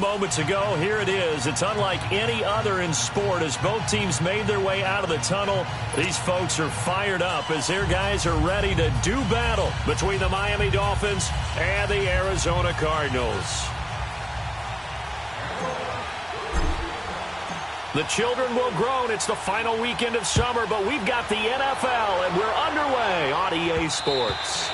moments ago. Here it is. It's unlike any other in sport as both teams made their way out of the tunnel. These folks are fired up as their guys are ready to do battle between the Miami Dolphins and the Arizona Cardinals. The children will groan. It's the final weekend of summer, but we've got the NFL, and we're underway on EA Sports.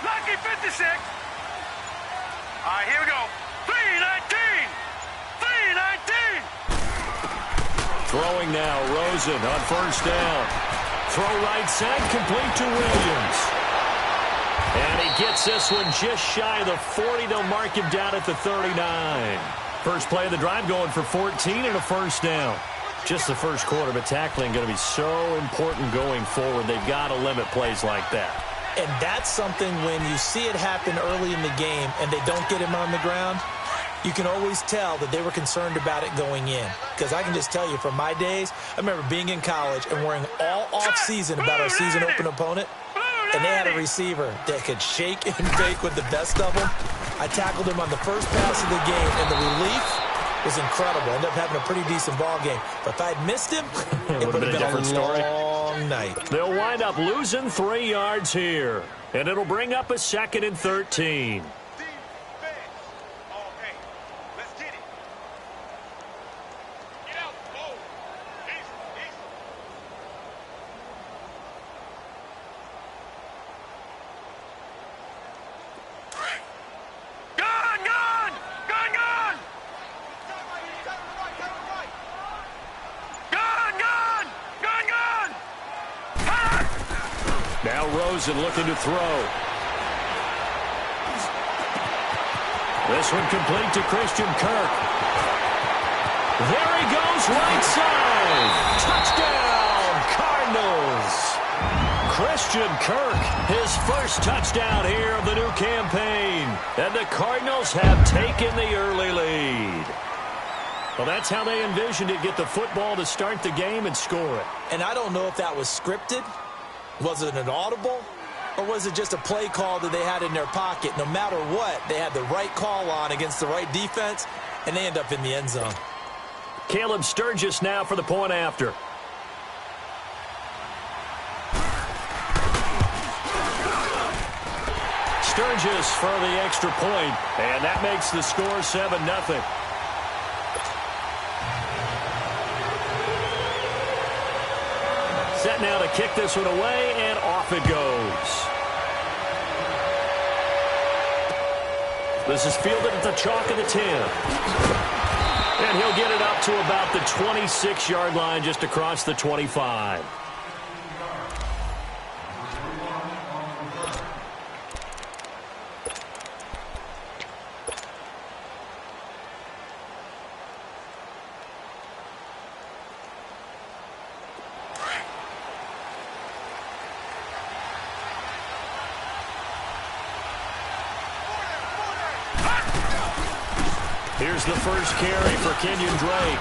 Lucky 56. All right, here we go. 319. 319. Throwing now, Rosen on first down. Throw right side, complete to Williams. And he gets this one just shy of the 40. They'll mark him down at the 39. First play of the drive going for 14 and a first down. Just the first quarter, but tackling going to be so important going forward. They've got to limit plays like that. And that's something when you see it happen early in the game and they don't get him on the ground, you can always tell that they were concerned about it going in. Because I can just tell you from my days, I remember being in college and worrying all off-season about our season open opponent, and they had a receiver that could shake and bake with the best of them. I tackled him on the first pass of the game, and the relief was incredible. Ended up having a pretty decent ball game. But if I had missed him, it would have been a different story. Night. They'll wind up losing 3 yards here, and it'll bring up a 2nd and 13. Now Rosen looking to throw. This one complete to Christian Kirk. There he goes, right side. Touchdown, Cardinals. Christian Kirk, his first touchdown here of the new campaign. And the Cardinals have taken the early lead. Well, that's how they envisioned it, get the football to start the game and score it. And I don't know if that was scripted. Was it an audible, or was it just a play call that they had in their pocket? No matter what, they had the right call on against the right defense, and they end up in the end zone. Caleb Sturgis now for the point after. Sturgis for the extra point, and that makes the score 7-0. Set now to kick this one away, and off it goes. This is fielded at the chalk of the 10. And he'll get it up to about the 26-yard line, just across the 25. Here's the first carry for Kenyon Drake.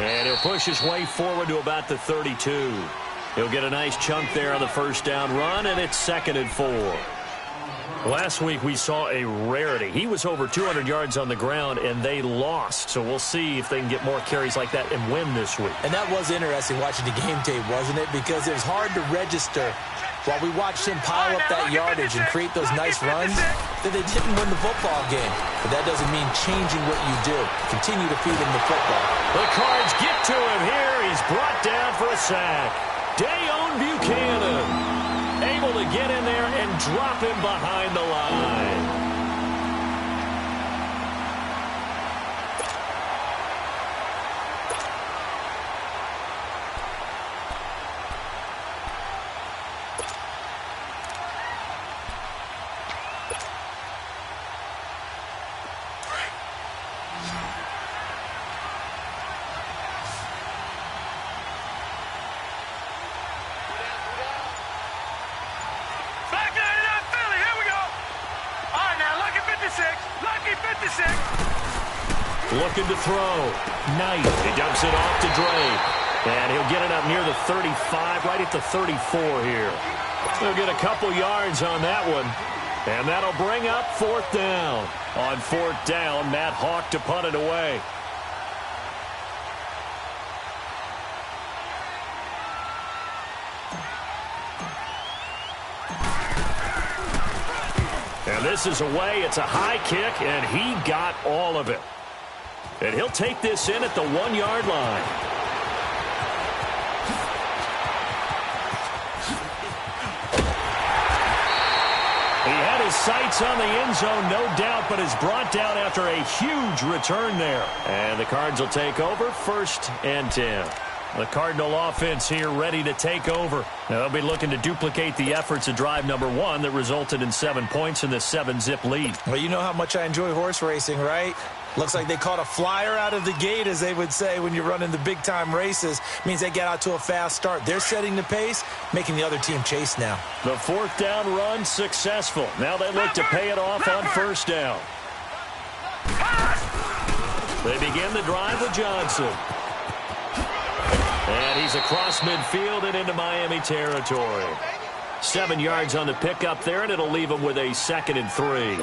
And he'll push his way forward to about the 32. He'll get a nice chunk there on the first down run, and it's 2nd and 4. Last week we saw a rarity. He was over 200 yards on the ground, and they lost. So we'll see if they can get more carries like that and win this week. And that was interesting watching the game tape, wasn't it? Because it was hard to register while we watched him pile up that yardage and create those nice runs that they didn't win the football game. But that doesn't mean changing what you do. Continue to feed him the football. The Cards get to him here. He's brought down for a sack. Dayon Buchanan able to get in there and drop him behind the line. Lucky 56. Looking to throw. Knight. He dumps it off to Dre. And he'll get it up near the 35, right at the 34 here. He'll get a couple yards on that one. And that'll bring up 4th down. On 4th down, Matt Hawk to punt it away. And this is away. It's a high kick, and he got all of it. And he'll take this in at the 1-yard line. He had his sights on the end zone, no doubt, but is brought down after a huge return there. And the Cards will take over 1st and 10. The Cardinal offense here ready to take over. Now they'll be looking to duplicate the efforts of drive number 1 that resulted in 7 points in this 7-zip lead. Well, you know how much I enjoy horse racing, right? Looks like they caught a flyer out of the gate, as they would say when you're running the big-time races. Means they get out to a fast start. They're setting the pace, making the other team chase now. The 4th down run successful. Now they look to pay it off on 1st down. They begin the drive with Johnson. And he's across midfield and into Miami territory. 7 yards on the pickup there, and it'll leave him with a 2nd and 3.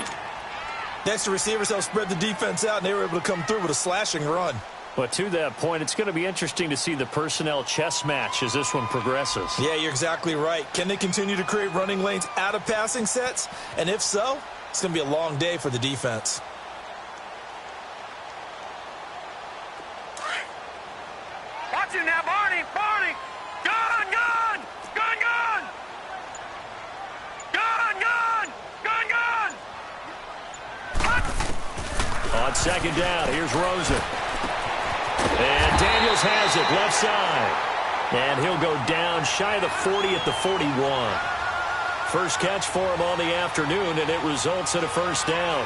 Next, the receivers helped spread the defense out, and they were able to come through with a slashing run. But to that point, it's going to be interesting to see the personnel chess match as this one progresses. Yeah, you're exactly right. Can they continue to create running lanes out of passing sets? And if so, it's going to be a long day for the defense. Watch it now, Barney. Gun. On 2nd down, here's Rosen. And Daniels has it, left side. And he'll go down shy of the 40 at the 41. First catch for him on the afternoon, and it results in a 1st down.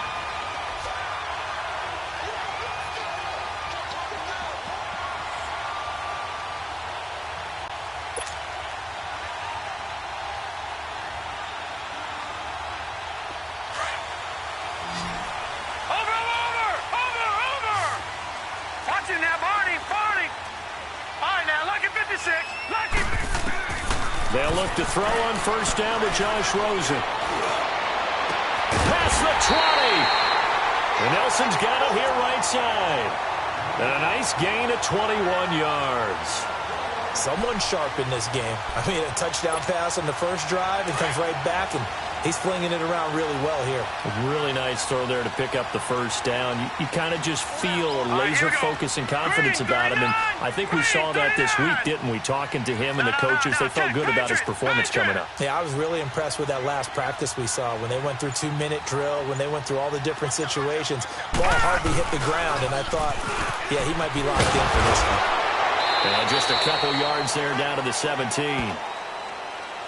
They'll look to throw on 1st down with Josh Rosen. Past the 20. And Nelson's got it here right side. And a nice gain of 21 yards. Someone sharp in this game. I mean, a touchdown pass on the first drive and comes right back, and he's flinging it around really well here. A really nice throw there to pick up the 1st down. You kind of just feel a laser focus and confidence about him, and I think we saw that this week, didn't we? Talking to him and the coaches, they felt good about his performance coming up. Yeah, I was really impressed with that last practice we saw when they went through 2-minute drill, when they went through all the different situations. Ball hardly hit the ground, and I thought, yeah, he might be locked in for this one. And just a couple yards there down to the 17.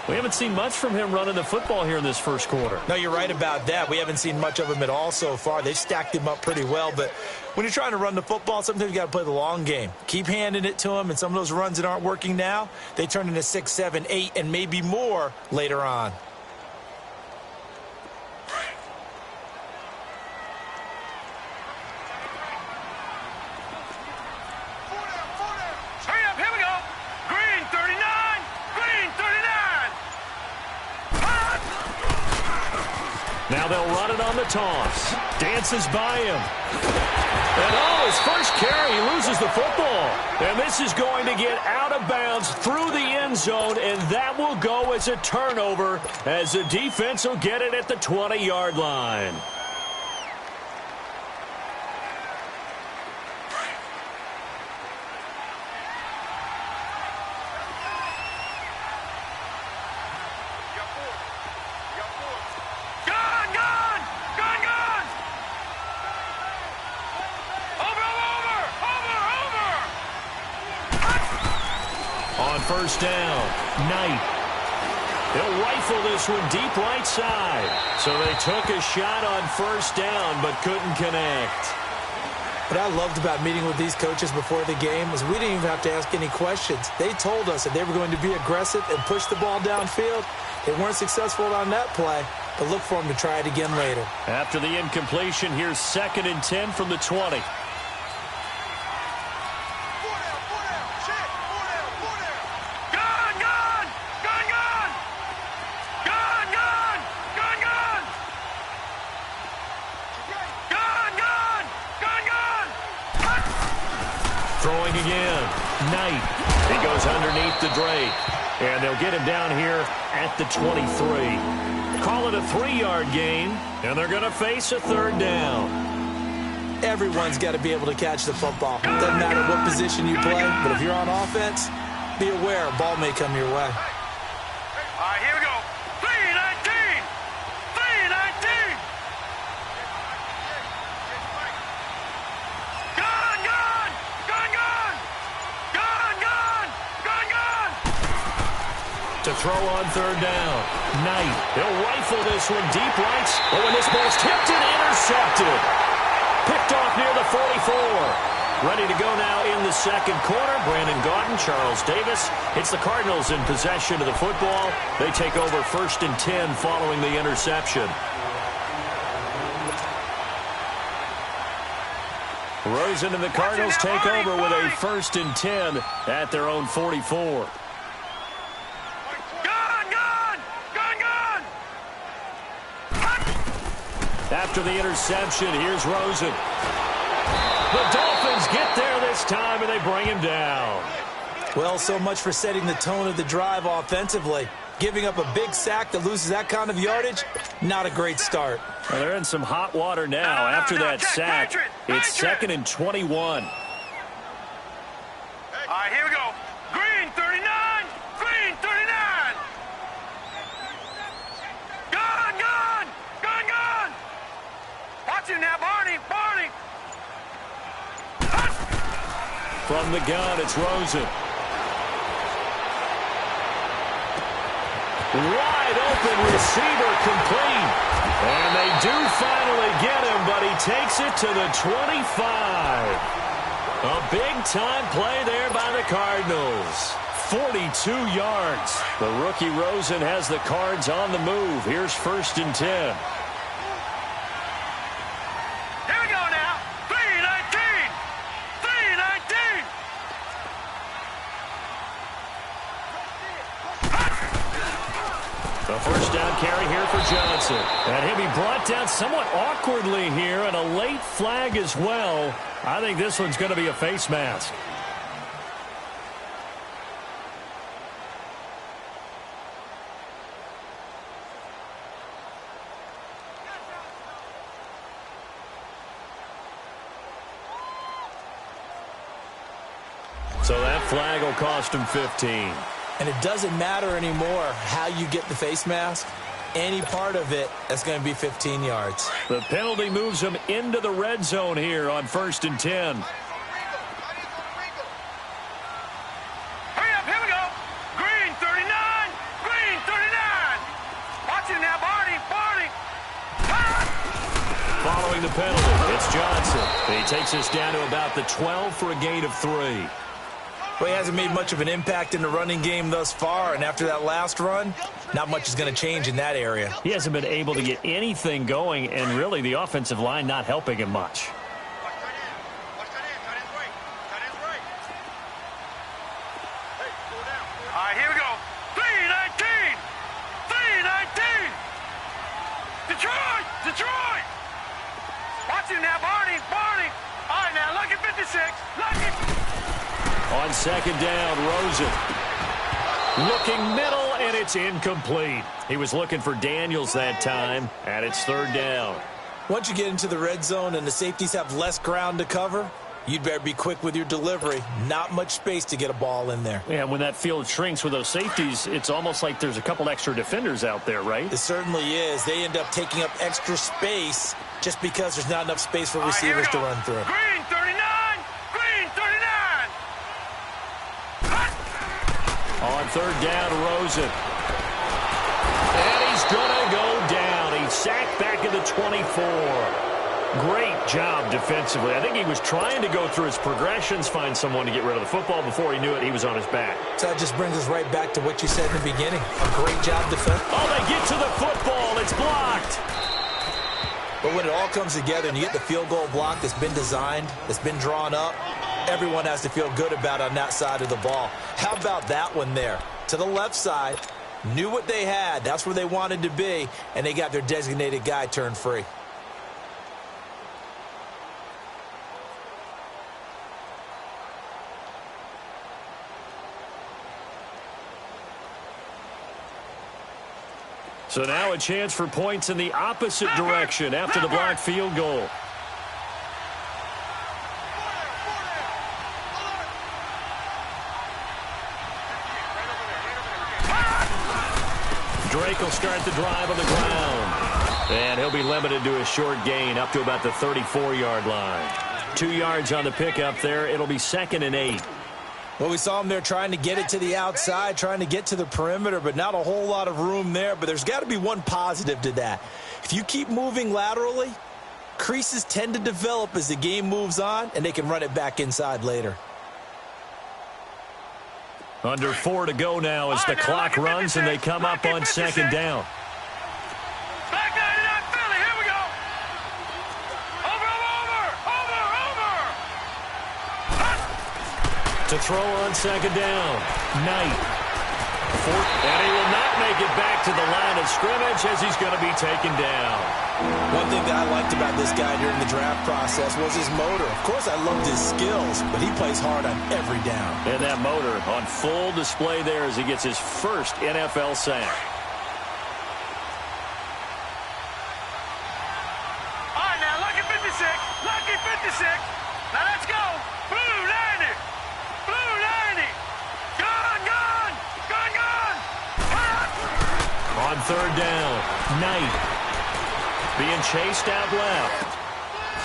We haven't seen much from him running the football here in this first quarter. No, you're right about that. We haven't seen much of him at all so far. They've stacked him up pretty well, but when you're trying to run the football, sometimes you got to play the long game. Keep handing it to him, and some of those runs that aren't working now, they turn into 6, 7, 8, and maybe more later on. Now they'll run it on the toss. Dances by him. And oh, his first carry, he loses the football. And this is going to get out of bounds through the end zone, and that will go as a turnover as the defense will get it at the 20-yard line. First down, Knight. He'll rifle this one deep right side. So they took a shot on first down, but couldn't connect. What I loved about meeting with these coaches before the game is we didn't even have to ask any questions. They told us that they were going to be aggressive and push the ball downfield. They weren't successful on that play. but look for him to try it again later. After the incompletion, here's 2nd and 10 from the 20. Throwing again. Knight. He goes underneath the Drake. And they'll get him down here at the 23. Call it a 3-yard gain, and they're going to face a 3rd down. Everyone's got to be able to catch the football. Doesn't matter what position you play, but if you're on offense, be aware a ball may come your way. All right, here we go. 3-19. 3-19. Gun, gun. Gun, gun. Gun, gun. Gun, gun. To throw on 3rd down. Knight. He'll rifle this one deep right. Oh, and this ball's tipped and intercepted. Picked off near the 44. Ready to go now in the 2nd quarter. Brandon Gaudin, Charles Davis. It's the Cardinals in possession of the football. They take over 1st and 10 following the interception. Rosen and the Cardinals take over with a 1st and 10 at their own 44. After the interception, here's Rosen. The Dolphins get there this time, and they bring him down. Well, so much for setting the tone of the drive offensively. Giving up a big sack that loses that kind of yardage, not a great start. Well, they're in some hot water now after that sack. It's 2nd and 21. All right, here we go. Green, 39. Green, 39. Gun, gun. Gun, gun. Watch him now, Barney. Barney. From the gun, it's Rosen. Wide open receiver complete. And they do finally get him, but he takes it to the 25. A big-time play there by the Cardinals. 42 yards. The rookie Rosen has the Cards on the move. Here's 1st and 10. Here we go now. 3-19. 3-19. The 1st down carry here for Johnson. And he'll be brought down somewhat awkwardly here, and a late flag as well. I think this one's going to be a face mask. So that flag will cost him 15. And it doesn't matter anymore how you get the face mask. Any part of it, that's going to be 15 yards. The penalty moves him into the red zone here on 1st and 10. Hurry up, here we go. Green, 39. Green, 39. Watch it now, Barney. Barney. Following the penalty, it's Johnson. He takes us down to about the 12 for a gain of 3. Well, he hasn't made much of an impact in the running game thus far, and after that last run, not much is going to change in that area. He hasn't been able to get anything going, and really the offensive line not helping him much. All right, here we go. 3-19. 3-19. Detroit. Detroit. Watch him now, Barney. Barney. All right, now, look at 56. Look at... On 2nd down, Rosen. Looking middle, and it's incomplete. He was looking for Daniels that time, and it's 3rd down. Once you get into the red zone and the safeties have less ground to cover, you'd better be quick with your delivery. Not much space to get a ball in there. Yeah, when that field shrinks with those safeties, it's almost like there's a couple extra defenders out there, right? It certainly is. They end up taking up extra space just because there's not enough space for receivers to run through. Green, 39. Green, 39. On 3rd down, Rosen. And he's going to go down. He's sacked back at the 24. Great job defensively. I think he was trying to go through his progressions, find someone to get rid of the football. Before he knew it, he was on his back. So that just brings us right back to what you said in the beginning. A great job defensively. Oh, they get to the football. It's blocked. But when it all comes together and you get the field goal block that's been designed, that's been drawn up, everyone has to feel good about it on that side of the ball. How about that one there? To the left side, knew what they had. That's where they wanted to be, and they got their designated guy turned free. So now a chance for points in the opposite direction after the blocked field goal. Drake will start the drive on the ground. And he'll be limited to a short gain up to about the 34-yard line. 2 yards on the pickup there. It'll be 2nd and 8. Well, we saw him there trying to get it to the outside, trying to get to the perimeter, but not a whole lot of room there. But there's got to be one positive to that. If you keep moving laterally, creases tend to develop as the game moves on, and they can run it back inside later. Under 4 to go now as the clock runs and they come up on 2nd down. Back 99 Philly, here we go. Over. To throw on 2nd down. Knight. And he will not make it back to the line of scrimmage as he's going to be taken down. One thing that I liked about this guy during the draft process was his motor. Of course, I loved his skills, but he plays hard on every down. And that motor on full display there as he gets his first NFL sack. All right, now, lucky 56. Lucky 56. Now, let's go. Blue 90. Blue 90. Gun. On 3rd down, Knight being chased out left.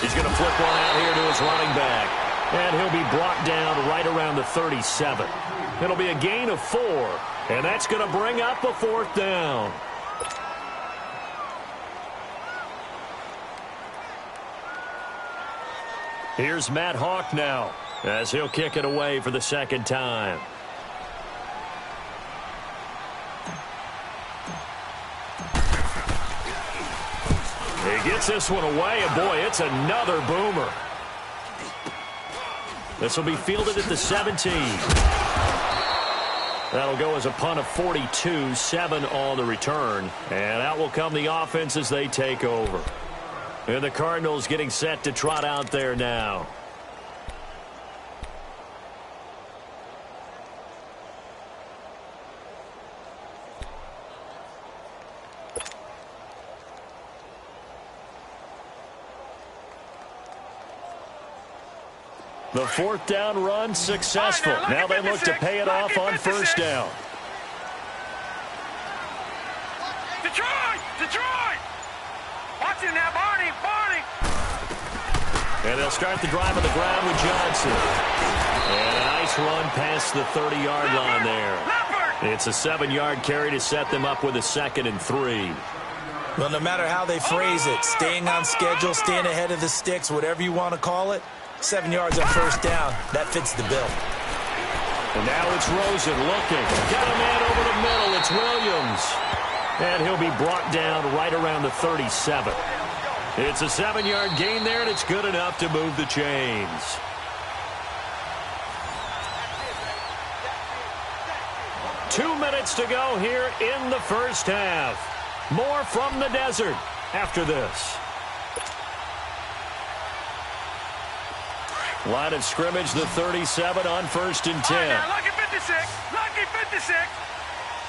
He's going to flip one out here to his running back. And he'll be brought down right around the 37. It'll be a gain of 4. And that's going to bring up a 4th down. Here's Matt Hawk now as he'll kick it away for the 2nd time. He gets this one away, and boy, it's another boomer. This will be fielded at the 17. That'll go as a punt of 42, 7 on the return. And out will come the offense as they take over. And the Cardinals getting set to trot out there now. The 4th down run successful. Now they look to pay it off on 1st down. Detroit! Watch it now, Barney! And they'll start the drive on the ground with Johnson. And a nice run past the 30-yard line there. It's a 7-yard carry to set them up with a 2nd and 3. Well, no matter how they phrase it, staying on schedule, staying ahead of the sticks, whatever you want to call it, 7 yards on 1st down, that fits the bill. And now it's Rosen looking. Got a man over the middle. It's Williams. And he'll be brought down right around the 37. It's a 7-yard gain there, and it's good enough to move the chains. Two minutes to go here in the 1st half. More from the desert after this. Line of scrimmage, the 37 on 1st and 10. Right, now, lucky 56. Lucky 56.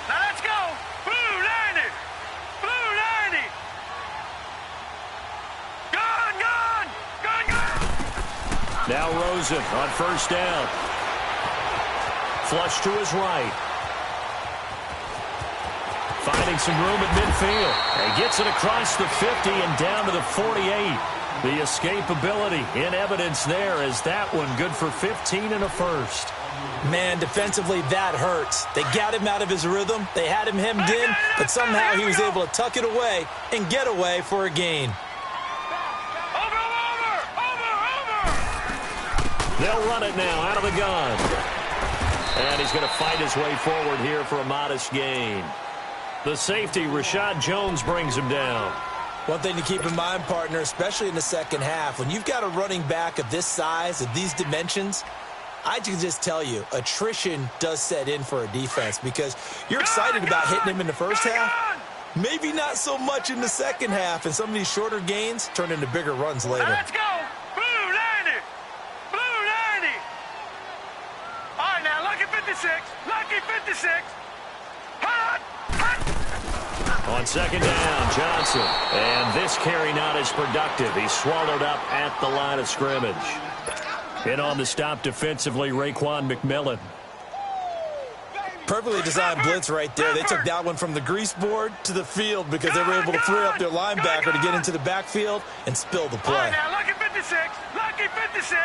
Now let's go. Blue 90. Blue 90. Gun. Now Rosen on 1st down. Flush to his right. Finding some room at midfield. He gets it across the 50 and down to the 48. The escapability in evidence there as that one good for 15 and a 1st. Man, defensively, that hurts. They got him out of his rhythm. They had him hemmed in, but somehow he was able to tuck it away and get away for a gain. Over. They'll run it now out of the gun. And he's going to fight his way forward here for a modest gain. The safety, Rashad Jones, brings him down. One thing to keep in mind, partner, especially in the second half, when you've got a running back of this size, of these dimensions, I can just tell you, attrition does set in for a defense because you're excited about hitting him in the first half. Maybe not so much in the second half, and some of these shorter gains turn into bigger runs later. Let's go! Blue 90! Blue 90! All right, now, lucky 56. Lucky 56. Hot! Hot! On second down, Johnson. And this carry not as productive. He's swallowed up at the line of scrimmage. And on the stop defensively, Raekwon McMillan. Perfectly designed blitz right there. They took that one from the grease board to the field because they were able to free up their linebacker to get into the backfield and spill the play. All right, now, lucky 56. Lucky 56.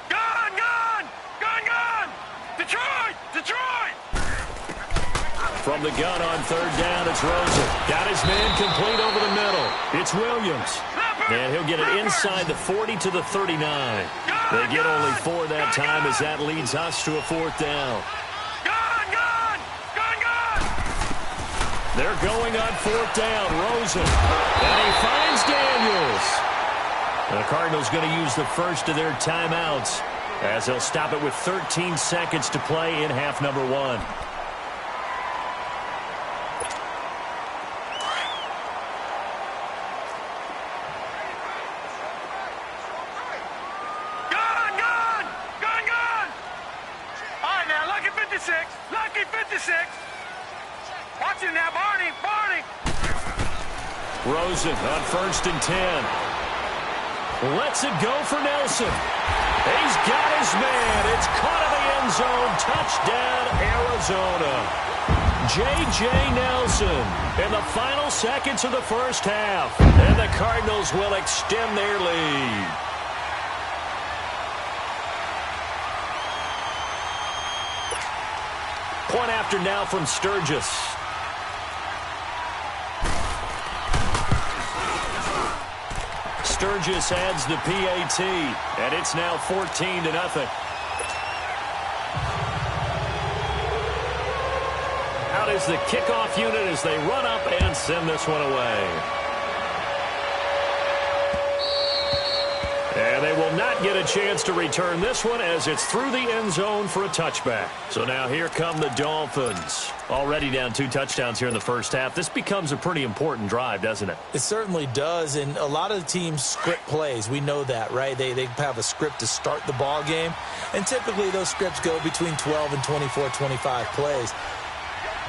Gone, gone! Gone, gone! Detroit! Detroit! From the gun on third down, it's Rosen. Got his man complete over the middle. It's Williams. And he'll get it inside the 40 to the 39. They get only 4 that time as that leads us to a fourth down. They're going on fourth down. Rosen. And he finds Daniels. The Cardinals going to use the first of their timeouts as they'll stop it with 13 seconds to play in half number 1. Lucky 56. Watch him now, Barney. Barney. Rosen on first and 10. Lets it go for Nelson. He's got his man. It's caught in the end zone. Touchdown, Arizona. J.J. Nelson in the final seconds of the first half. And the Cardinals will extend their lead. Point after now from Sturgis. Sturgis adds the PAT, and it's now 14-0. Out is the kickoff unit as they run up and send this one away. And they will not get a chance to return this one as it's through the end zone for a touchback. So now here come the Dolphins. Already down 2 touchdowns here in the first half. This becomes a pretty important drive, doesn't it? It certainly does, and a lot of the teams script plays. We know that, right? They have a script to start the ball game, and typically those scripts go between 12 and 24, 25 plays.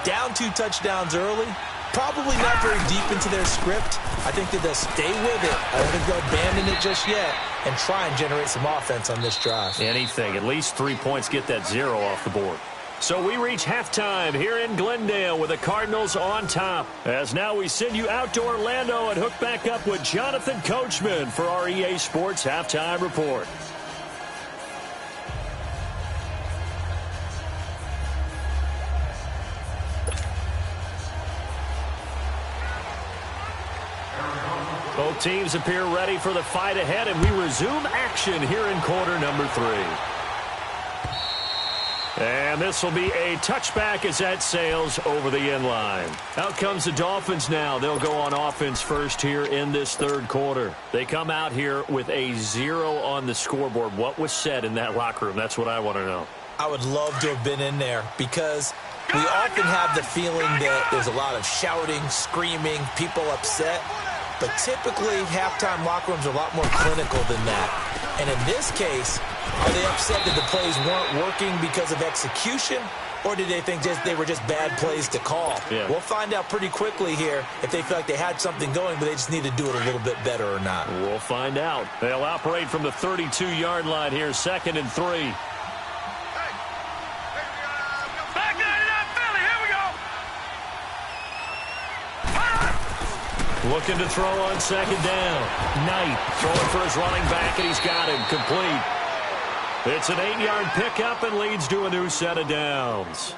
Down 2 touchdowns early, probably not very deep into their script. I think that they'll stay with it. I don't think they'll abandon it just yet and try and generate some offense on this drive. Anything. At least 3 points, get that 0 off the board. So we reach halftime here in Glendale with the Cardinals on top. As now we send you out to Orlando and hook back up with Jonathan Coachman for our EA Sports Halftime Report. Both teams appear ready for the fight ahead, and we resume action here in quarter number 3. And this will be a touchback as that sails over the end line. Out comes the Dolphins now. They'll go on offense first here in this third quarter. They come out here with a 0 on the scoreboard. What was said in that locker room? That's what I want to know. I would love to have been in there because we often have the feeling that there's a lot of shouting, screaming, people upset. But typically, halftime locker rooms are a lot more clinical than that. And in this case, are they upset that the plays weren't working because of execution? Or did they think they were just bad plays to call? Yeah. We'll find out pretty quickly here if they feel like they had something going, but they just need to do it a little bit better or not. We'll find out. They'll operate from the 32-yard line here, 2nd and 3. Looking to throw on 2nd down. Knight throwing for his running back, and he's got him complete. It's an 8-yard pickup and leads to a new set of downs.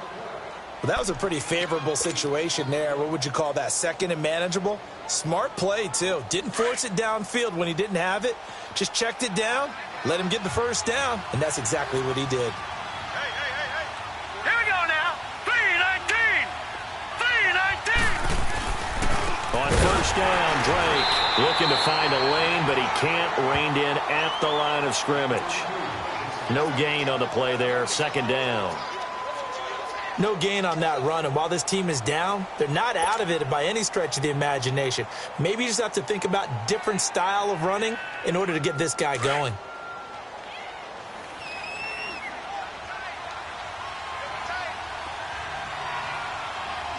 Well, that was a pretty favorable situation there. What would you call that? 2nd and manageable? Smart play, too. Didn't force it downfield when he didn't have it. Just checked it down let him get the first down, and that's exactly what he did. Hey. Here we go now. 3-19. 3-19. On first down, Drake looking to find a lane, but he can't. Reined in at the line of scrimmage. No gain on the play there. Second down. No gain on that run, and while this team is down, they're not out of it by any stretch of the imagination. Maybe you just have to think about different style of running in order to get this guy going.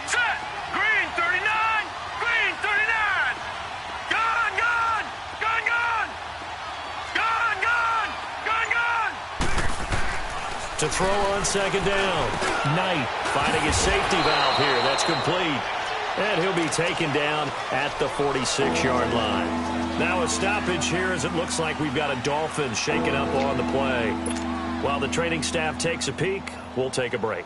Set. Green 39. Green 39. Gun. To throw on second down. Knight finding his safety valve here. That's complete. And he'll be taken down at the 46-yard line. Now a stoppage here as it looks like we've got a Dolphin shaking up on the play. While the training staff takes a peek, we'll take a break.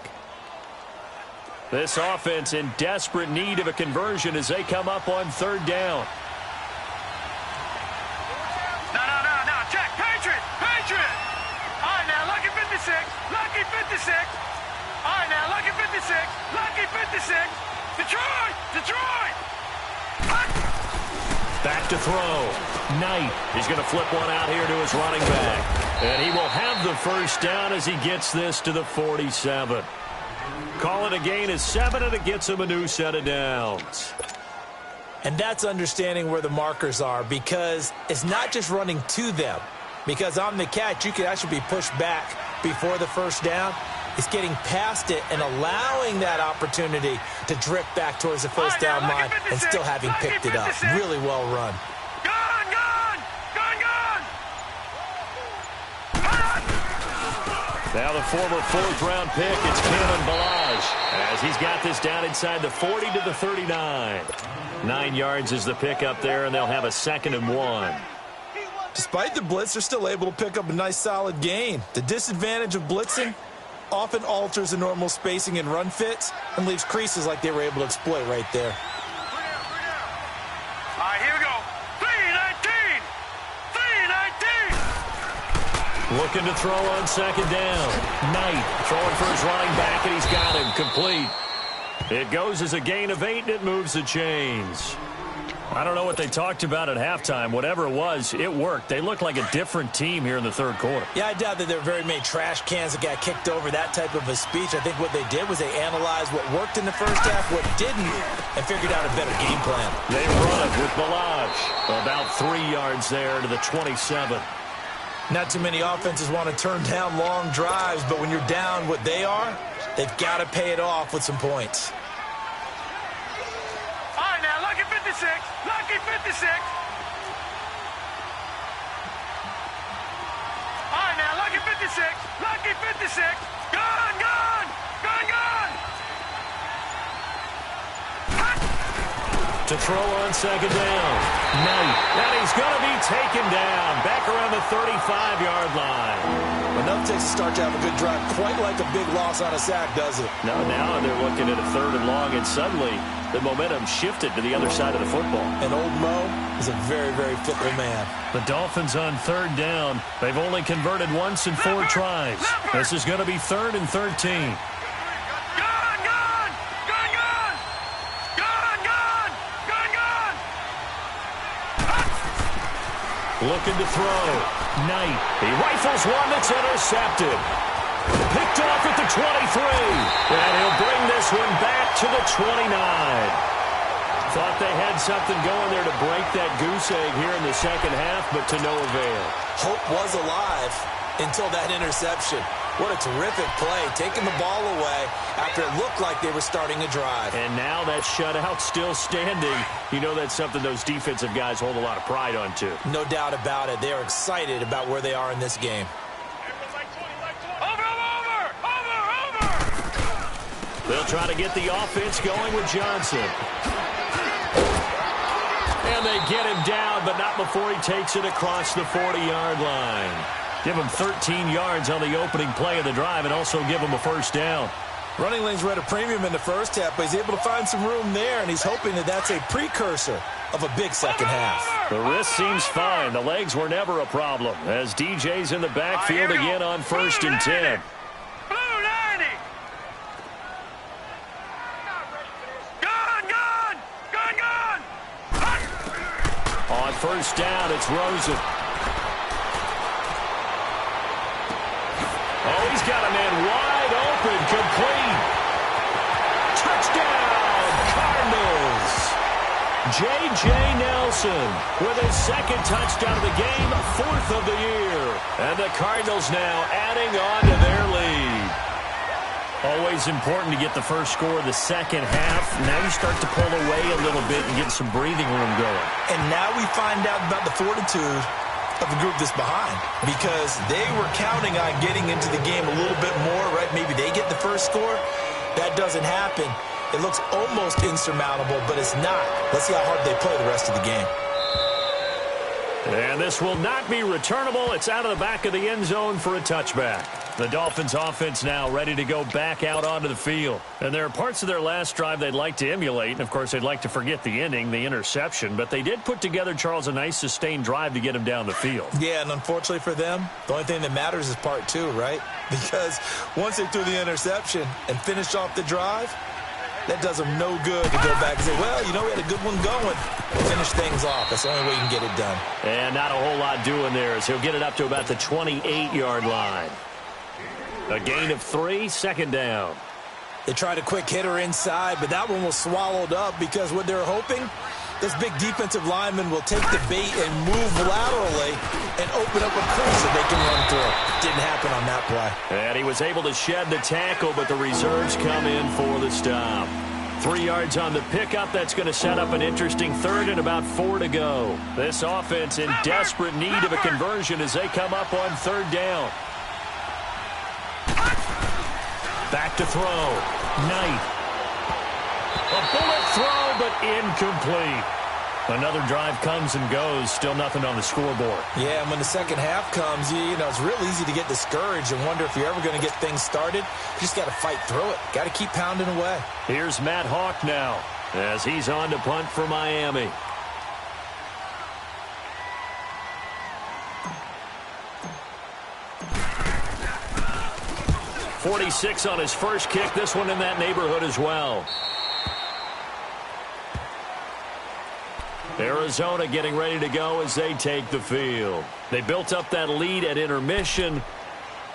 This offense in desperate need of a conversion as they come up on third down. No. Check. Patriot. All right, now, lucky 56. Lucky 56. All right, now, lucky 56. Lucky 56. Detroit. Back to throw. Knight is going to flip one out here to his running back. And he will have the first down as he gets this to the 47. Call it a gain of 7, and it gets him a new set of downs. And that's understanding where the markers are, because it's not just running to them. Because on the catch, you could actually be pushed back before the first down. It's getting past it and allowing that opportunity to drift back towards the first down line and still having picked it up. Really well run. Gun. Now the former fourth-round pick, it's Kalen Ballage, as he's got this down inside the 40 to the 39. 9 yards is the pick up there, and they'll have a 2nd and 1. Despite the blitz, they're still able to pick up a nice solid gain. The disadvantage of blitzing often alters the normal spacing and run fits and leaves creases like they were able to exploit right there. All right, here we go. 3-19. Looking to throw on second down. Knight throwing for his running back, and he's got him complete. It goes as a gain of 8, and it moves the chains. I don't know what they talked about at halftime. Whatever it was, it worked. They look like a different team here in the third quarter. Yeah, I doubt that there were very many trash cans that got kicked over, that type of a speech. I think what they did was they analyzed what worked in the first half, what didn't, and figured out a better game plan. They run it with Ballage. About 3 yards there to the 27. Not too many offenses want to turn down long drives, but when you're down what they are, they've got to pay it off with some points. All right, now, lucky 56. Lucky 56. All right, now, lucky 56. Lucky 56. Gun. To throw on second down. Knight. And he's going to be taken down. Back around the 35-yard line. Enough takes to start to have a good drive. Quite like a big loss on a sack, does it? No, now they're looking at a 3rd and long, and suddenly the momentum shifted to the other side of the football. And old Mo is a very, very fickle man. The Dolphins on 3rd down. They've only converted once in 4 tries. This is going to be 3rd and 13. Looking to throw. Knight. He rifles one that's intercepted. Picked off at the 23. And he'll bring this one back to the 29. Thought they had something going there to break that goose egg here in the second half, but to no avail. Hope was alive until that interception. What a terrific play, taking the ball away after it looked like they were starting a drive. And now that shutout still standing. You know that's something those defensive guys hold a lot of pride on, too. No doubt about it. They are excited about where they are in this game. Over! They'll try to get the offense going with Johnson. And they get him down, but not before he takes it across the 40-yard line. Give him 13 yards on the opening play of the drive and also give him a first down. Running lanes were at a premium in the first half, but he's able to find some room there, and he's hoping that that's a precursor of a big second half. The wrist seems fine. The legs were never a problem as DJ's in the backfield again on 1st and 10. On 1st down, it's Rosen. Oh, he's got a man wide open, complete. Touchdown, Cardinals. J.J. Nelson with his 2nd touchdown of the game, 4th of the year. And the Cardinals now adding on to their lead. Always important to get the first score of the second half. Now you start to pull away a little bit and get some breathing room going. And now we find out about the fortitude of the group that's behind, because they were counting on getting into the game a little bit more, right? Maybe they get the first score. That doesn't happen. It looks almost insurmountable, but it's not. Let's see how hard they play the rest of the game. And this will not be returnable. It's out of the back of the end zone for a touchback. The Dolphins offense now ready to go back out onto the field. And there are parts of their last drive they'd like to emulate. And, of course, they'd like to forget the ending, the interception. But they did put together, Charles, a nice sustained drive to get him down the field. Yeah, and unfortunately for them, the only thing that matters is part 2, right? Because once they threw the interception and finished off the drive, that does them no good to go back and say, well, you know, we had a good one going. Finish things off. That's the only way you can get it done. And not a whole lot doing there as he'll get it up to about the 28-yard line. A gain of 3, 2nd down. They tried a quick hitter inside, but that one was swallowed up because what they're hoping, this big defensive lineman will take the bait and move laterally and open up a crease that they can run through. Didn't happen on that play. And he was able to shed the tackle, but the reserves come in for the stop. 3 yards on the pickup. That's going to set up an interesting 3rd and about 4 to go. This offense in desperate need of a conversion as they come up on 3rd down. Back to throw. Knight. A bullet throw, but incomplete. Another drive comes and goes. Still nothing on the scoreboard. Yeah, and when the second half comes, you know, it's real easy to get discouraged and wonder if you're ever going to get things started. You just got to fight through it. Got to keep pounding away. Here's Matt Hawk now as he's on to punt for Miami. .46 on his first kick. This one in that neighborhood as well. Arizona getting ready to go as they take the field. They built up that lead at intermission,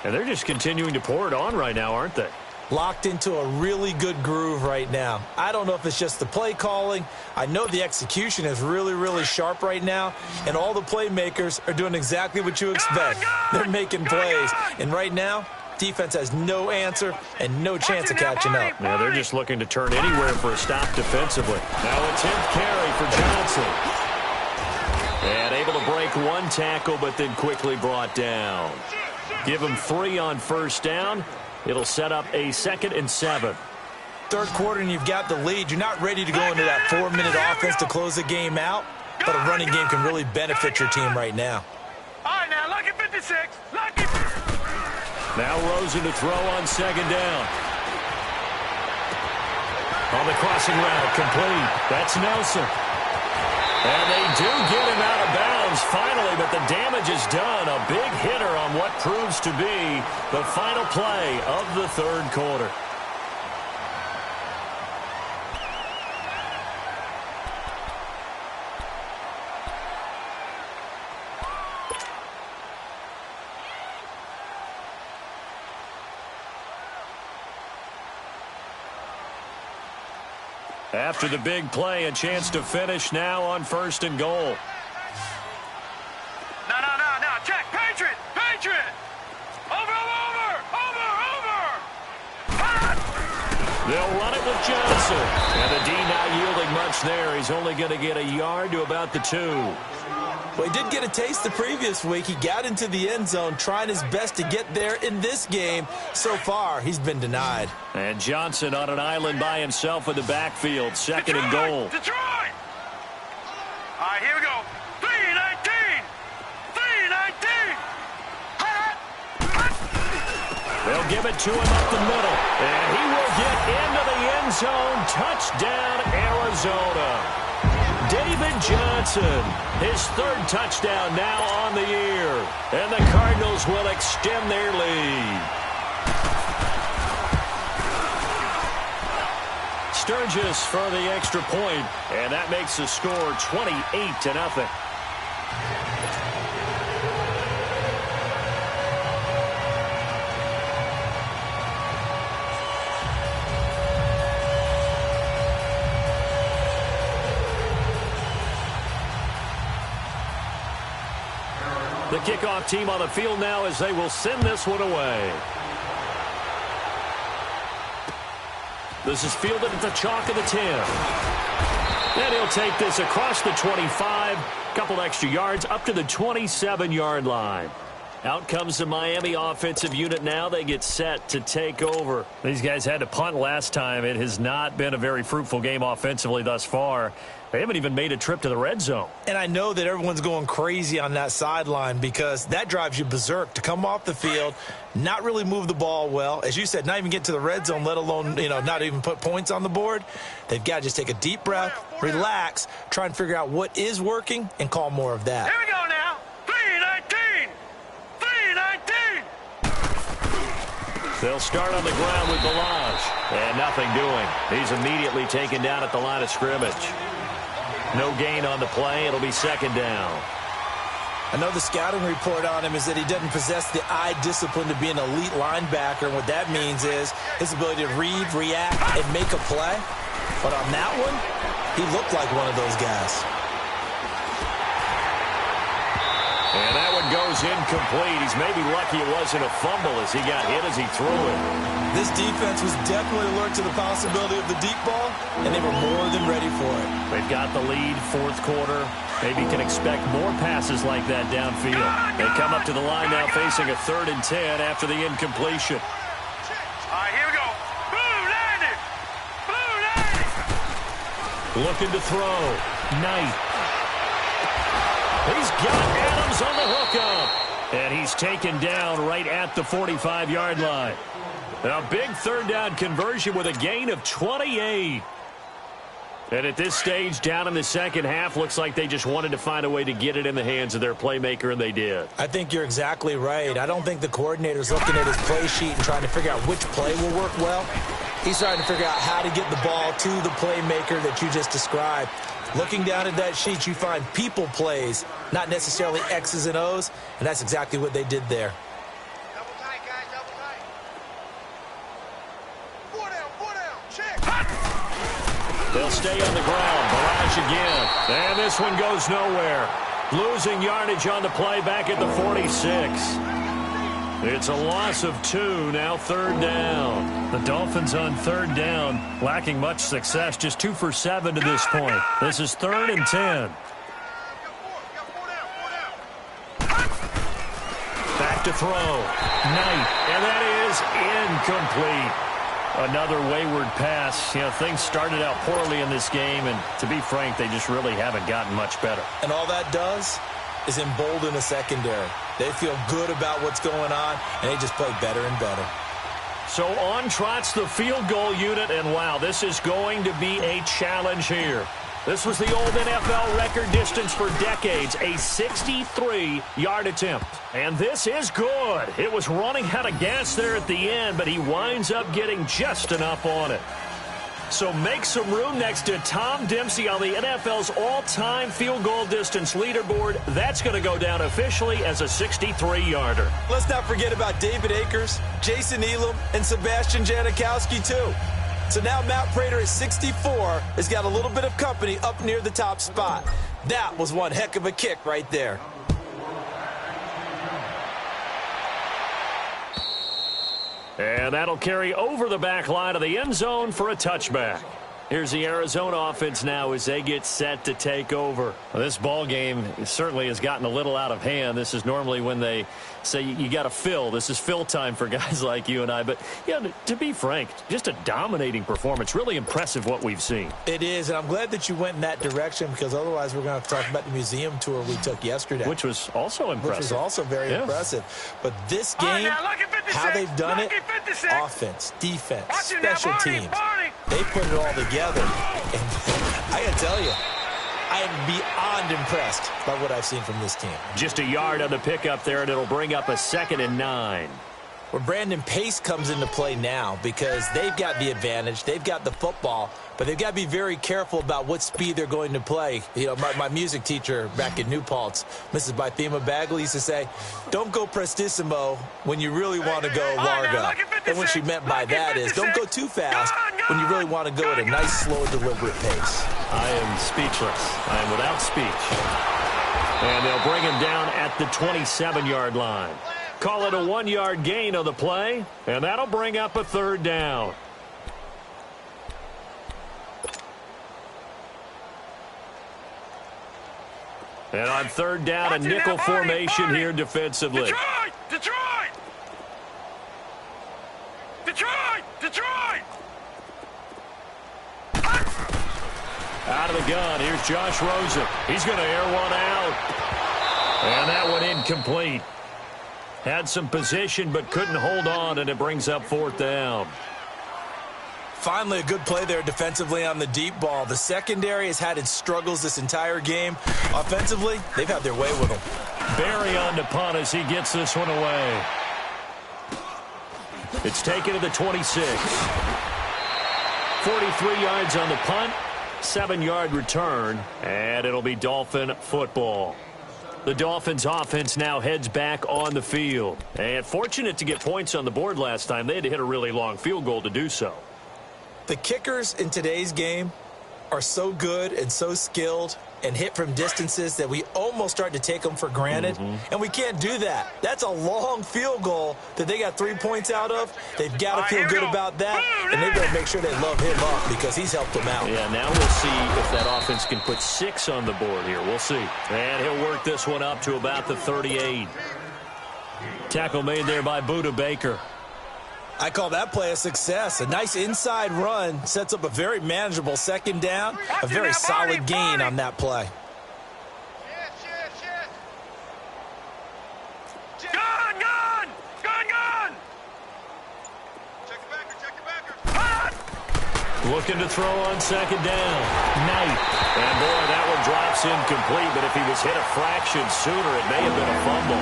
and they're just continuing to pour it on right now, aren't they? Locked into a really good groove right now. I don't know if it's just the play calling. I know the execution is really, really sharp right now, and all the playmakers are doing exactly what you expect. They're making plays, and right now, defense has no answer and no chance of catching up. Now they're just looking to turn anywhere for a stop defensively. Now a 10th carry for Johnson. And able to break one tackle, but then quickly brought down. Give him 3 on 1st down. It'll set up a 2nd and 7. Third quarter and you've got the lead. You're not ready to go into that 4-minute offense to close the game out, but a running game can really benefit your team right now. All right, now, lucky 56. Lucky. Now Rosen to throw on 2nd down. On the crossing route, complete. That's Nelson. And they do get him out of bounds finally, but the damage is done. A big hitter on what proves to be the final play of the 3rd quarter. After the big play, a chance to finish now on 1st and goal. No. Check. Patriot. Over. They'll run it with Johnson. And the D not yielding much there. He's only going to get a yard to about the 2. Well, he did get a taste the previous week. He got into the end zone, trying his best to get there in this game. So far, he's been denied. And Johnson on an island by himself in the backfield. 2nd and goal. Detroit! All right, here we go. 3-19. They'll They'll give it to him up the middle. And he will get into the end zone. Touchdown, Arizona. David Johnson, his third touchdown now on the year. And the Cardinals will extend their lead. Sturgis for the extra point, and that makes the score 28-0. The kickoff team on the field now as they will send this one away. This is fielded at the chalk of the 10. And he'll take this across the 25. Couple extra yards up to the 27-yard line. Out comes the Miami offensive unit now. They get set to take over. These guys had to punt last time. It has not been a very fruitful game offensively thus far. They haven't even made a trip to the red zone. And I know that everyone's going crazy on that sideline because that drives you berserk to come off the field, not really move the ball well. As you said, not even get to the red zone, let alone, not even put points on the board. They've got to just take a deep breath, relax, try and figure out what is working, and call more of that. Here we go now. 3-19. 3-19. They'll start on the ground with Balazs. And nothing doing. He's immediately taken down at the line of scrimmage. No gain on the play. It'll be second down. I know the scouting report on him is that he doesn't possess the eye discipline to be an elite linebacker. And what that means is his ability to read, react, and make a play. But on that one, he looked like one of those guys. And that one goes incomplete. He's maybe lucky it wasn't a fumble as he got hit as he threw it. This defense was definitely alert to the possibility of the deep ball, and they were more than ready for it. They've got the lead, fourth quarter. Maybe can expect more passes like that downfield. They come up to the line now facing a 3rd and 10 after the incompletion. All right, here we go. Blue landed. Blue landed. Looking to throw. Knight. He's got Adams on the hookup. And he's taken down right at the 45-yard line. A big 3rd down conversion with a gain of 28. And at this stage, down in the second half, looks like they just wanted to find a way to get it in the hands of their playmaker, and they did. I think you're exactly right. I don't think the coordinator's looking at his play sheet and trying to figure out which play will work well. He's trying to figure out how to get the ball to the playmaker that you just described. Looking down at that sheet, you find people plays, not necessarily X's and O's, and that's exactly what they did there. Double tight, guys, double tight. 4 down, check. They'll stay on the ground. Barrage again. And this one goes nowhere. Losing yardage on the play back at the 46. It's a loss of 2, now 3rd down. The Dolphins on 3rd down, lacking much success, just 2 for 7 to this point. This is 3rd and 10. Back to throw. Knight, and that is incomplete. Another wayward pass. Things started out poorly in this game, and to be frank, they just really haven't gotten much better. And all that does is embolden the secondary. They feel good about what's going on, and they just play better and better. So on trots the field goal unit, and wow, this is going to be a challenge here. This was the old NFL record distance for decades, a 63-yard attempt. And this is good. It was running out of gas there at the end, but he winds up getting just enough on it. So make some room next to Tom Dempsey on the NFL's all-time field goal distance leaderboard. That's going to go down officially as a 63-yarder. Let's not forget about David Akers, Jason Elam, and Sebastian Janikowski, too. So now Matt Prater at 64 has got a little bit of company up near the top spot. That was one heck of a kick right there. And that'll carry over the back line of the end zone for a touchback. Here's the Arizona offense now as they get set to take over. Well, this ball game certainly has gotten a little out of hand. This is normally when they say you got to fill. This is fill time for guys like you and I. But, to be frank, just a dominating performance. Really impressive what we've seen. It is, and I'm glad that you went in that direction because otherwise we're going to talk about the museum tour we took yesterday. Which was also impressive. Which was also very impressive. But this game, Right, now, how they've done it, offense, defense, special teams. They put it all together. And I got to tell you, I am beyond impressed by what I've seen from this team. Just a yard on the pickup there, and it'll bring up a 2nd and 9. Where Brandon Pace comes into play now because they've got the advantage. They've got the football, but they've got to be very careful about what speed they're going to play. You know, my music teacher back in New Paltz, Mrs. Bythema Bagley, used to say, don't go prestissimo when you really want to go largo. And what she meant by that is don't go too fast when you really want to go at a nice, slow, deliberate pace. I am speechless. I am without speech. And they'll bring him down at the 27-yard line. Call it a 1-yard gain on the play, and that'll bring up a 3rd down. And on 3rd down, a nickel formation here defensively. Detroit! Out of the gun, here's Josh Rosen. He's going to air one out. And that one incomplete. Had some position but couldn't hold on, and it brings up 4th down. Finally, a good play there defensively on the deep ball. The secondary has had its struggles this entire game. Offensively, they've had their way with them. Barry on to punt as he gets this one away. It's taken to the 26. 43 yards on the punt, 7-yard return, and it'll be Dolphin football. The Dolphins offense now heads back on the field. And fortunate to get points on the board last time. They had to hit a really long field goal to do so. The kickers in today's game are so good and so skilled and hit from distances that we almost start to take them for granted. And we can't do that. That's a long field goal that they got 3 points out of. They've got to feel good about that, and they've got to make sure they love him up because he's helped them out. Yeah, now we'll see if that offense can put 6 on the board here. We'll see. And he'll work this one up to about the 38. Tackle made there by Budda Baker. I call that play a success. A nice inside run sets up a very manageable 2nd down. A very solid gain on that play. Gun! Check the backer. Looking to throw on 2nd down. Knight. And boy, that one drops incomplete, but if he was hit a fraction sooner, it may have been a fumble.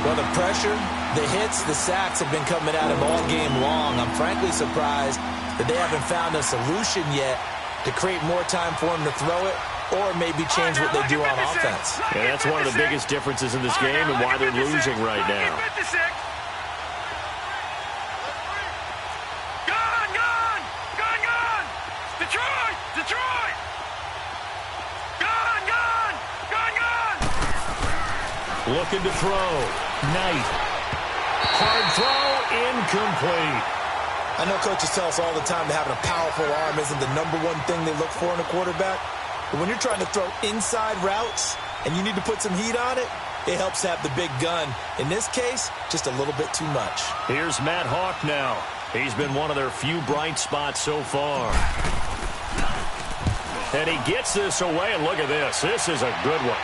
Well, the pressure, the hits, the sacks have been coming at him all game long. I'm frankly surprised that they haven't found a solution yet to create more time for him to throw it or maybe change what they do on offense. Yeah, that's one of the biggest differences in this game and why they're losing right now. Detroit! Looking to throw. Knight. Hard throw, incomplete. I know coaches tell us all the time that having a powerful arm isn't the #1 thing they look for in a quarterback. But when you're trying to throw inside routes and you need to put some heat on it, it helps have the big gun. In this case, just a little bit too much. Here's Matt Hawk now. He's been one of their few bright spots so far. And he gets this away, and look at this. This is a good one.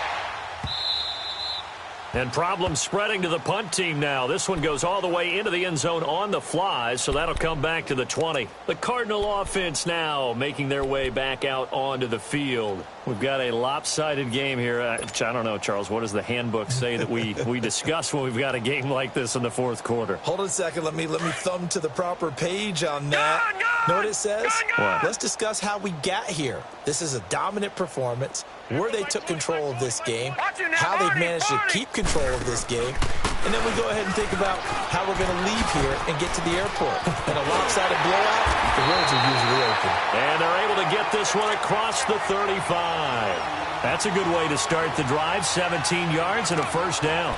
And problems spreading to the punt team now. This one goes all the way into the end zone on the fly, so that'll come back to the 20. The Cardinal offense now making their way back out onto the field. We've got a lopsided game here. I don't know, Charles, what does the handbook say that we discuss when we've got a game like this in the 4th quarter? Hold on a second. Let me thumb to the proper page on that. Know what it says? What? Let's discuss how we got here. This is a dominant performance, where they took control of this game, how they've managed to keep control of this game, and then we go ahead and think about how we're going to leave here and get to the airport. In a lopsided blowout, the roads are usually open. And they're able to get this one across the 35. That's a good way to start the drive. 17 yards and a 1st down.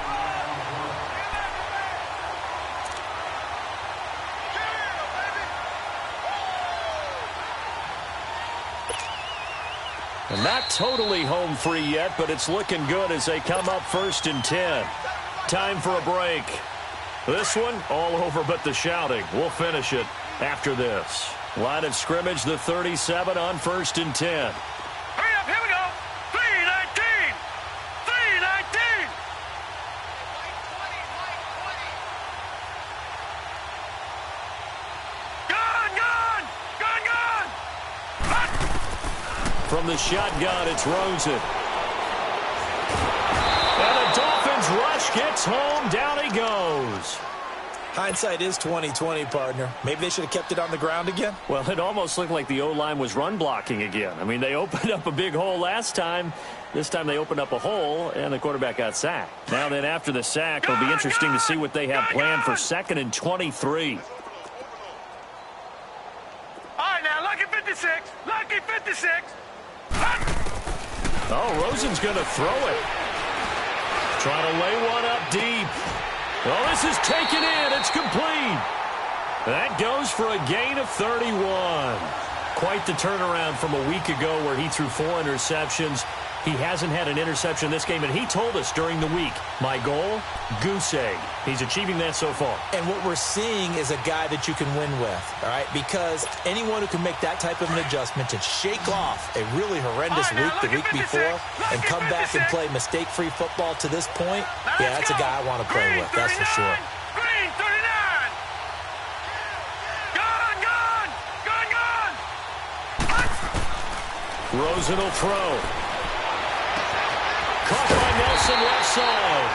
And not totally home free yet, but it's looking good as they come up 1st and 10. Time for a break. This one, all over but the shouting. We'll finish it after this. Line of scrimmage, the 37 on 1st and 10. Hurry up, here we go. 3-19. 3-19. from the shotgun. It's Rosen. And the Dolphins rush gets home. Down he goes. Hindsight is 20/20, partner. Maybe they should have kept it on the ground again. Well, it almost looked like the O-line was run blocking again. I mean, they opened up a big hole last time. This time they opened up a hole, and the quarterback got sacked. Now then, after the sack, it'll be interesting to see what they have planned for 2nd and 23. All right, now, lucky 56. Lucky 56. Oh, Rosen's going to throw it. Trying to lay one up deep. Oh, this is taken in. It's complete. That goes for a gain of 31. Quite the turnaround from a week ago where he threw 4 interceptions. He hasn't had an interception this game, and he told us during the week, my goal, goose egg. He's achieving that so far. And what we're seeing is a guy that you can win with, all right? Because anyone who can make that type of an adjustment to shake off a really horrendous week the week before and come back and play mistake-free football to this point, yeah, that's a guy I want to play with, that's for sure. Green 39. Gone. Rosen will throw. Caught by Nelson left side.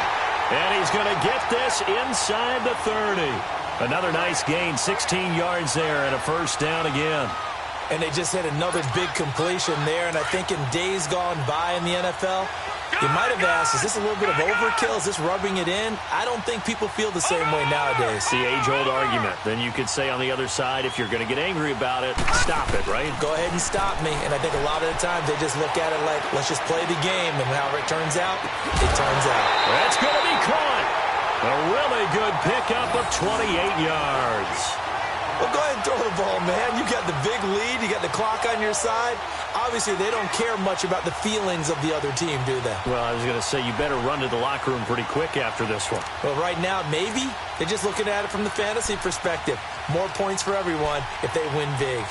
And he's going to get this inside the 30. Another nice gain, 16 yards there and a first down again. And they just hit another big completion there. And I think in days gone by in the NFL, you might have asked, is this a little bit of overkill? Is this rubbing it in? I don't think people feel the same way nowadays. The age-old argument. Then you could say on the other side, if you're going to get angry about it, stop it, right? Go ahead and stop me. And I think a lot of the times they just look at it like, let's just play the game. And however it turns out, it turns out. That's going to be caught. A really good pickup of 28 yards. Well, go ahead and throw the ball, man. You got the big lead. You got the clock on your side. Obviously, they don't care much about the feelings of the other team, do they? Well, I was going to say, you better run to the locker room pretty quick after this one. Well, right now, maybe. They're just looking at it from the fantasy perspective. More points for everyone if they win big.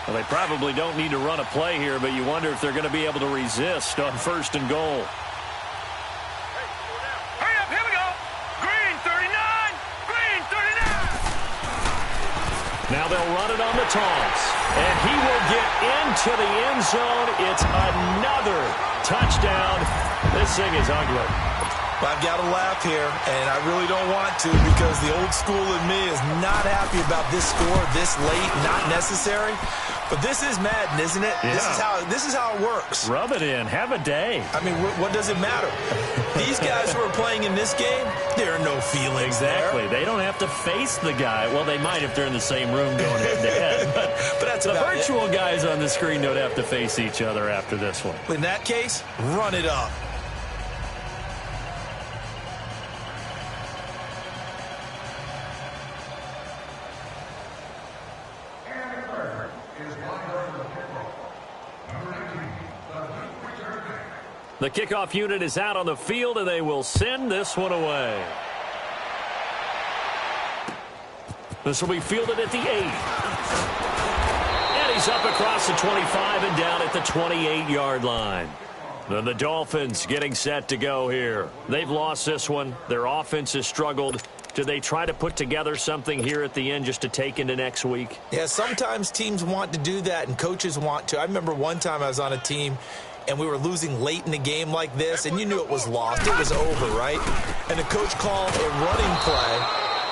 Well, they probably don't need to run a play here, but you wonder if they're going to be able to resist on 1st and goal. Now they'll run it on the toss. And he will get into the end zone. It's another touchdown. This thing is ugly. I've got to laugh here, and I really don't want to because the old school in me is not happy about this score this late, not necessary. But this is Madden, isn't it? Yeah. This is how it works. Rub it in. Have a day. I mean, what does it matter? These guys who are playing in this game, there are no feelings exactly. there. They don't have to face the guy. Well, they might if they're in the same room going head-to-head. But that's the about virtual it. guys on the screen don't have to face each other after this one. In that case, run it up. The kickoff unit is out on the field, and they will send this one away. This will be fielded at the 8. And he's up across the 25 and down at the 28-yard line. Then the Dolphins getting set to go here. They've lost this one. Their offense has struggled. Do they try to put together something here at the end just to take into next week? Yeah, sometimes teams want to do that, and coaches want to. I remember one time I was on a team, and we were losing late in the game like this, and you knew it was lost. It was over, right? And the coach called a running play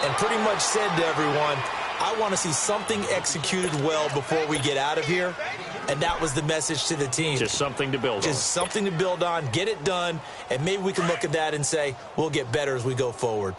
and pretty much said to everyone, I want to see something executed well before we get out of here. And that was the message to the team. Just something to build on. Just something to build on, get it done, and maybe we can look at that and say, we'll get better as we go forward.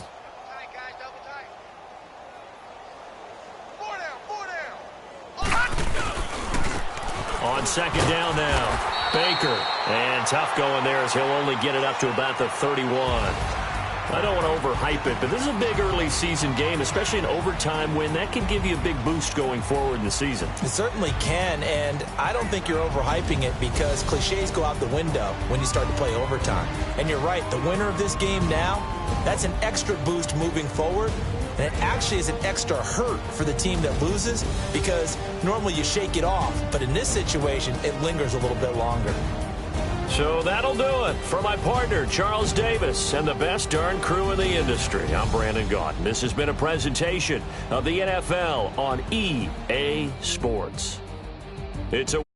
On 2nd down now. Baker. And tough going there as he'll only get it up to about the 31. I don't want to overhype it, but this is a big early season game, especially an overtime win. That can give you a big boost going forward in the season. It certainly can, and I don't think you're overhyping it because cliches go out the window when you start to play overtime. And you're right, the winner of this game now, that's an extra boost moving forward. And it actually is an extra hurt for the team that loses because normally you shake it off. But in this situation, it lingers a little bit longer. So that'll do it. For my partner, Charles Davis, and the best darn crew in the industry, I'm Brandon Gaudin. This has been a presentation of the NFL on EA Sports. It's a